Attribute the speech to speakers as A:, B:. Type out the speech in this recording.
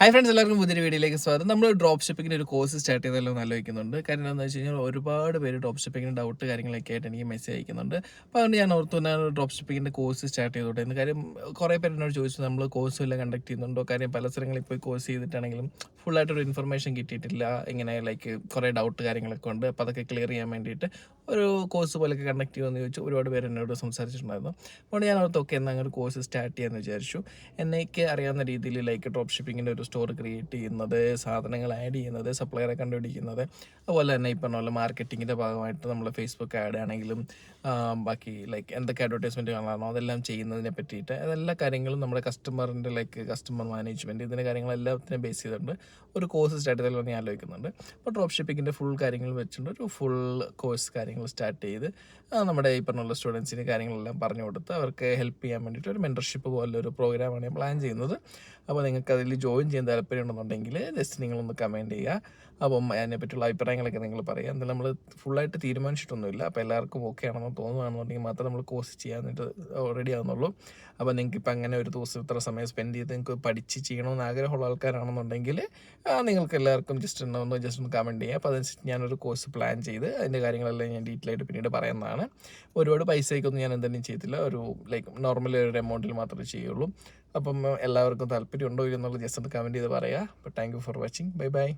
A: Hi friends, എല്ലാവർക്കും പുതിയൊരു വീഡിയോയിലേക്ക് സ്വാഗതം. നമ്മൾ ഡ്രോപ്പ് ഷിപ്പിങ്ങിൻ്റെ ഒരു കോഴ്സ് സ്റ്റാർട്ട് ചെയ്തല്ലോ എന്ന് ആലോചിക്കുന്നുണ്ട്. കാര്യം എന്താണെന്ന് വെച്ച് കഴിഞ്ഞാൽ ഒരുപാട് പേര് ഡ്രോപ്പ് ഷിപ്പിങ്ങിൻ്റെ ഡൗട്ട് കാര്യങ്ങളൊക്കെ ആയിട്ട് എനിക്ക് മെസ്സേജ് അയക്കുന്നുണ്ട്. അപ്പോൾ അതുകൊണ്ട് ഞാൻ ഓർത്തു ഞാൻ ഡ്രോപ്പ് ഷിപ്പിങ്ങിൻ്റെ കോഴ്സ് സ്റ്റാർട്ട് ചെയ്തോട്ടെ എന്ന്. കാര്യം കുറേ പേര് എന്നോട് ചോദിച്ചു നമ്മൾ കോഴ്സ് വല്ലതും കണ്ടക്ട് ചെയ്യുന്നുണ്ടോ. കാര്യം പല സ്ഥലങ്ങളിൽ പോയി കോഴ്സ് ചെയ്തിട്ടാണെങ്കിലും ഫുള്ളായിട്ടൊരു ഇൻഫർമേഷൻ കിട്ടിയിട്ടില്ല. ഇങ്ങനെ ലൈക്ക് കുറേ ഡൗട്ട് കാര്യങ്ങളൊക്കെ ഉണ്ട്. അപ്പോൾ അതൊക്കെ ക്ലിയർ ചെയ്യാൻ വേണ്ടിയിട്ട് ഒരു കോഴ്സ് പോലെയൊക്കെ കണ്ടക്ട് ചെയ്യുമെന്ന് ചോദിച്ചു ഒരുപാട് പേര് എന്നോട് സംസാരിച്ചിട്ടുണ്ടായിരുന്നു. അതുകൊണ്ട് ഞാൻ ഓർത്ത് ഓക്കെ എന്നാൽ അങ്ങനെ ഒരു കോഴ്സ് സ്റ്റാർട്ട് ചെയ്യാമെന്ന് വിചാരിച്ചു. എന്നേക്ക് അറിയാവുന്ന രീതിയിൽ ലൈക്ക് ഡ്രോപ്പ് ഷിപ്പിങ്ങിൻ്റെ ഒരു സ്റ്റോർ ക്രിയേറ്റ് ചെയ്യുന്നത്, സാധനങ്ങൾ ആഡ് ചെയ്യുന്നത്, സപ്ലയറെ കണ്ടുപിടിക്കുന്നത്, അതുപോലെ തന്നെ ഈ പറഞ്ഞ പോലെ മാർക്കറ്റിങ്ങിൻ്റെ ഭാഗമായിട്ട് നമ്മൾ ഫേസ്ബുക്ക് ആഡ് ആണെങ്കിലും ബാക്കി ലൈക്ക് എന്തൊക്കെ അഡ്വർടൈസ്മെൻറ്റ് കാണാനോ അതെല്ലാം ചെയ്യുന്നതിനെ പറ്റിയിട്ട് അതെല്ലാ കാര്യങ്ങളും നമ്മുടെ കസ്റ്റമറിൻ്റെ ലൈക്ക് കസ്റ്റമർ മാനേജ്മെൻറ്റ് ഇതിൻ്റെ കാര്യങ്ങളെല്ലാത്തിനും ബേസ് ചെയ്തിട്ടുണ്ട് ഒരു കോഴ്സ് സ്റ്റാർട്ട് ചെയ്താലോ ഞാൻ ആലോചിക്കുന്നുണ്ട്. അപ്പോൾ ഡ്രോപ്പ് ഷിപ്പിങ്ങിൻ്റെ ഫുൾ കാര്യങ്ങൾ വെച്ചിട്ടുണ്ട് ഒരു ഫുൾ കോഴ്സ് കാര്യങ്ങൾ സ്റ്റാർട്ട് ചെയ്ത് നമ്മുടെ ഈ പറഞ്ഞുള്ള സ്റ്റുഡൻസിന് കാര്യങ്ങളെല്ലാം പറഞ്ഞു കൊടുത്ത് അവർക്ക് ഹെൽപ്പ് ചെയ്യാൻ വേണ്ടിയിട്ട് ഒരു മെൻറ്റർഷിപ്പ് പോലെ ഒരു പ്രോഗ്രാമാണ് ഞാൻ പ്ലാൻ ചെയ്യുന്നത്. അപ്പോൾ നിങ്ങൾക്ക് അതിൽ ജോയിൻ ചെയ്യാൻ താല്പര്യമുണ്ടെന്നുണ്ടെങ്കിൽ ജസ്റ്റ് നിങ്ങളൊന്ന് കമൻറ്റ് ചെയ്യുക. അപ്പം അതിനെപ്പറ്റിയുള്ള അഭിപ്രായങ്ങളൊക്കെ നിങ്ങൾ പറയുക. എന്തായാലും നമ്മൾ ഫുള്ളായിട്ട് തീരുമാനിച്ചിട്ടൊന്നുമില്ല. അപ്പോൾ എല്ലാവർക്കും ഓക്കെ ആണെന്ന് തോന്നുകയാണെന്നുണ്ടെങ്കിൽ മാത്രമേ നമ്മൾ കോഴ്സ് ചെയ്യാനായിട്ട് റെഡി ആകുന്നുള്ളൂ. അപ്പോൾ നിങ്ങൾക്ക് ഇപ്പം അങ്ങനെ ഒരു ദിവസം ഇത്ര സമയം സ്പെൻഡ് ചെയ്ത് നിങ്ങൾക്ക് പഠിച്ച് ചെയ്യണമെന്ന് ആഗ്രഹമുള്ള ആൾക്കാരാണെന്നുണ്ടെങ്കിൽ നിങ്ങൾക്ക് എല്ലാവർക്കും ജസ്റ്റ് ഒന്ന് കമൻറ്റ് ചെയ്യുക. അപ്പോൾ അതനുസരിച്ച് ഞാനൊരു കോഴ്സ് പ്ലാൻ ചെയ്ത് അതിൻ്റെ കാര്യങ്ങളെല്ലാം ഞാൻ ഡീറ്റെയിൽ ആയിട്ട് പിന്നീട് പറയുന്നതാണ്. ഒരുപാട് പൈസയ്ക്കൊന്നും ഞാൻ എന്തെങ്കിലും ചെയ്തില്ല. ഒരു ലൈക്ക് നോർമൽ ഒരു എമൗണ്ടിൽ മാത്രമേ ചെയ്യുള്ളൂ. അപ്പം എല്ലാവർക്കും താല്പര്യം ഉണ്ടോ എന്നുള്ളത് ജസ്റ്റ് ഒന്ന് കമൻറ്റ് ചെയ്ത് പറയുക. അപ്പോൾ thank you for watching. Bye bye.